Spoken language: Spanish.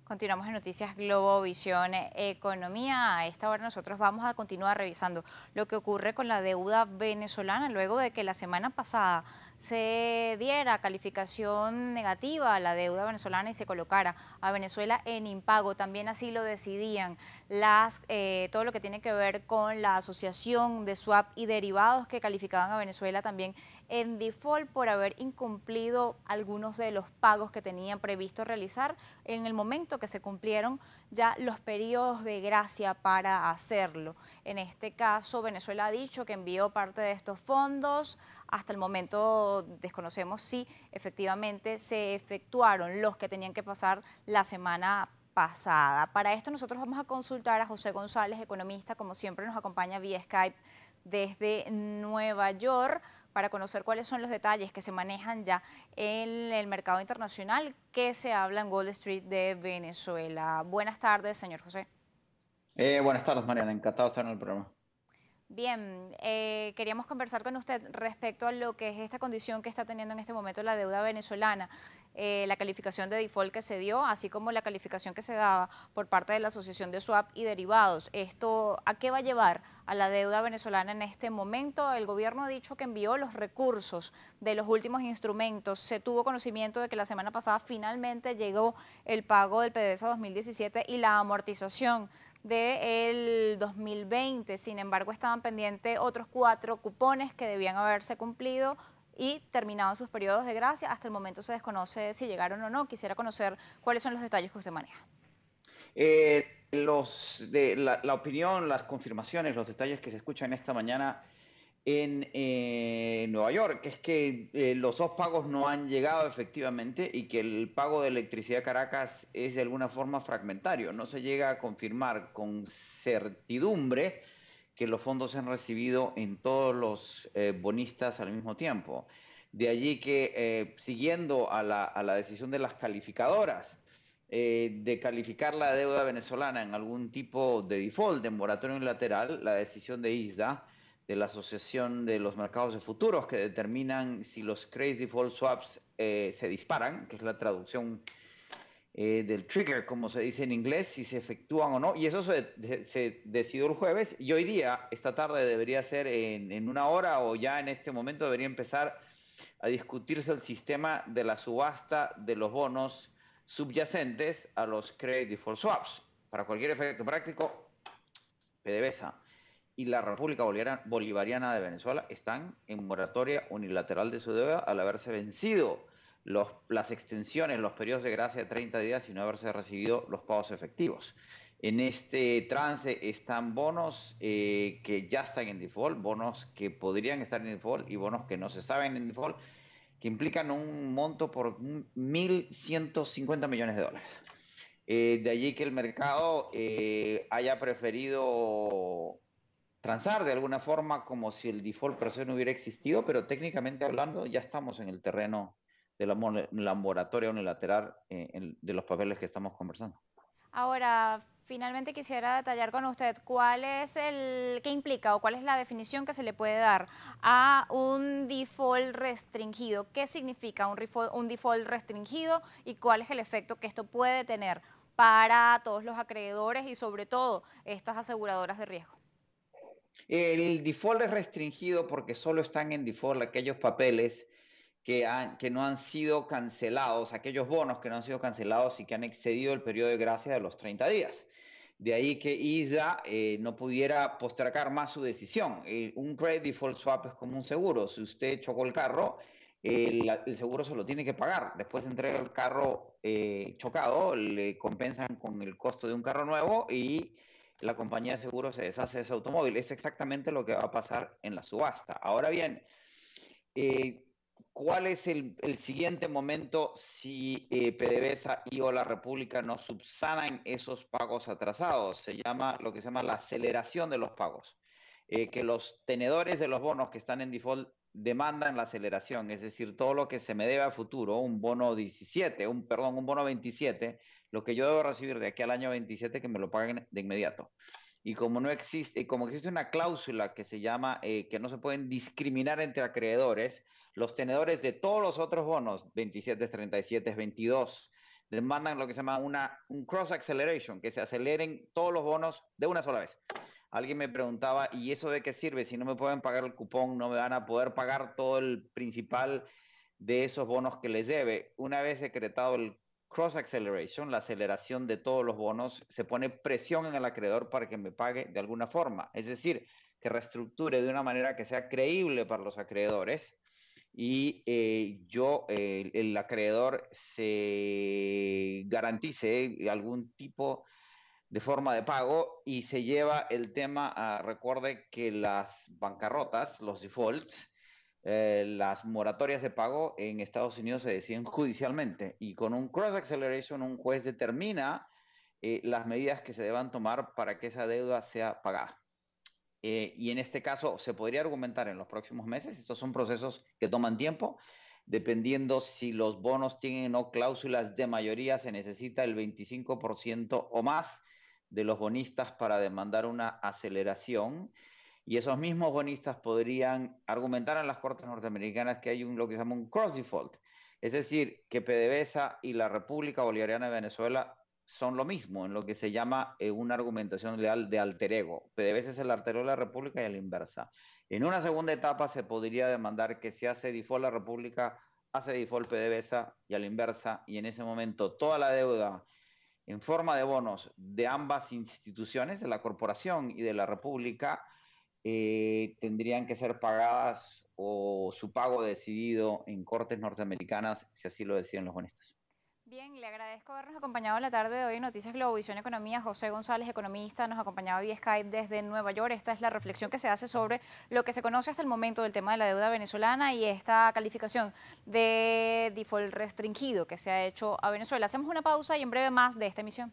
Continuamos en Noticias Globovisión Economía. A esta hora nosotros vamos a continuar revisando lo que ocurre con la deuda venezolana luego de que la semana pasada se diera calificación negativa a la deuda venezolana y se colocara a Venezuela en impago. También así lo decidían todo lo que tiene que ver con la Asociación de Swap y Derivados, que calificaban a Venezuela también en default por haber incumplido algunos de los pagos que tenían previsto realizar en el momento que se cumplieron ya los periodos de gracia para hacerlo. En este caso, Venezuela ha dicho que envió parte de estos fondos. Hasta el momento desconocemos si efectivamente se efectuaron los que tenían que pasar la semana pasada. Para esto nosotros vamos a consultar a José González, economista, como siempre nos acompaña vía Skype desde Nueva York, para conocer cuáles son los detalles que se manejan ya en el mercado internacional que se habla en Wall Street de Venezuela. Buenas tardes, señor José. Buenas tardes, Mariana. Encantado de estar en el programa. Bien, queríamos conversar con usted respecto a lo que es esta condición que está teniendo en este momento la deuda venezolana, la calificación de default que se dio, así como la calificación que se daba por parte de la Asociación de Swap y Derivados. ¿Esto a qué va a llevar a la deuda venezolana en este momento? El gobierno ha dicho que envió los recursos de los últimos instrumentos. Se tuvo conocimiento de que la semana pasada finalmente llegó el pago del PDVSA 2017 y la amortización del 2020. Sin embargo, estaban pendientes otros 4 cupones que debían haberse cumplido y terminado sus periodos de gracia. Hasta el momento se desconoce si llegaron o no. Quisiera conocer cuáles son los detalles que usted maneja. La opinión, las confirmaciones, los detalles que se escuchan esta mañana en Nueva York es que los dos pagos no han llegado efectivamente y que el pago de electricidad de Caracas es de alguna forma fragmentario. No se llega a confirmar con certidumbre que los fondos se han recibido en todos los bonistas al mismo tiempo. De allí que, siguiendo a la decisión de las calificadoras, de calificar la deuda venezolana en algún tipo de default, de moratorio unilateral, la decisión de ISDA, de la Asociación de los Mercados de Futuros, que determinan si los credit default swaps se disparan, que es la traducción del trigger, como se dice en inglés, si se efectúan o no, y eso se decidió el jueves, y hoy día, esta tarde debería ser en una hora, o ya en este momento debería empezar a discutirse el sistema de la subasta de los bonos subyacentes a los credit default swaps. Para cualquier efecto práctico, PDVSA y la República Bolivariana de Venezuela están en moratoria unilateral de su deuda al haberse vencido las extensiones, los periodos de gracia de 30 días y no haberse recibido los pagos efectivos. En este trance están bonos que ya están en default, bonos que podrían estar en default y bonos que no se saben en default, que implican un monto por 1.150 millones de dólares. De allí que el mercado haya preferido transar de alguna forma como si el default per se no hubiera existido, pero técnicamente hablando ya estamos en el terreno de la moratoria unilateral de los papeles que estamos conversando. Ahora, finalmente quisiera detallar con usted qué implica o cuál es la definición que se le puede dar a un default restringido. ¿Qué significa un default restringido y cuál es el efecto que esto puede tener para todos los acreedores y sobre todo estas aseguradoras de riesgo? El default es restringido porque solo están en default aquellos papeles que no han sido cancelados, aquellos bonos que no han sido cancelados y que han excedido el periodo de gracia de los 30 días. De ahí que ISDA no pudiera postergar más su decisión. Un credit default swap es como un seguro. Si usted chocó el carro, el seguro se lo tiene que pagar. Después entrega el carro chocado, le compensan con el costo de un carro nuevo y la compañía de seguros se deshace de ese automóvil. Es exactamente lo que va a pasar en la subasta. Ahora bien, eh, ¿cuál es el siguiente momento si PDVSA y o la República no subsanan esos pagos atrasados? Se llama lo que se llama la aceleración de los pagos. Que los tenedores de los bonos que están en default demandan la aceleración, es decir, todo lo que se me debe a futuro, un bono 17, un bono 27, lo que yo debo recibir de aquí al año 27 que me lo paguen de inmediato. Y como no existe, como existe una cláusula que se llama que no se pueden discriminar entre acreedores, los tenedores de todos los otros bonos, 27, 37, 22, demandan lo que se llama un cross acceleration, que se aceleren todos los bonos de una sola vez. Alguien me preguntaba, ¿y eso de qué sirve? Si no me pueden pagar el cupón, no me van a poder pagar todo el principal de esos bonos que les debe. Una vez decretado el cross acceleration, la aceleración de todos los bonos, se pone presión en el acreedor para que me pague de alguna forma. Es decir, que reestructure de una manera que sea creíble para los acreedores y el acreedor se garantice algún tipo de forma de pago y se lleva el tema recuerde que las bancarrotas, los defaults, las moratorias de pago en Estados Unidos se deciden judicialmente y con un cross acceleration un juez determina las medidas que se deban tomar para que esa deuda sea pagada. Y en este caso se podría argumentar en los próximos meses. Estos son procesos que toman tiempo. Dependiendo si los bonos tienen o no cláusulas de mayoría, se necesita el 25% o más de los bonistas para demandar una aceleración. Y esos mismos bonistas podrían argumentar en las cortes norteamericanas que hay lo que se llama un cross default. Es decir, que PDVSA y la República Bolivariana de Venezuela son lo mismo, en lo que se llama una argumentación legal de alter ego. PDVSA es el alter ego de la República y a la inversa. En una segunda etapa se podría demandar que si hace default la República, hace default PDVSA y a la inversa, y en ese momento toda la deuda en forma de bonos de ambas instituciones, de la corporación y de la República, tendrían que ser pagadas o su pago decidido en cortes norteamericanas, si así lo deciden los bonistas. Bien, le agradezco habernos acompañado la tarde de hoy en Noticias Globovisión Economía. José González, economista, nos acompañaba vía Skype desde Nueva York. Esta es la reflexión que se hace sobre lo que se conoce hasta el momento del tema de la deuda venezolana y esta calificación de default restringido que se ha hecho a Venezuela. Hacemos una pausa y en breve más de esta emisión.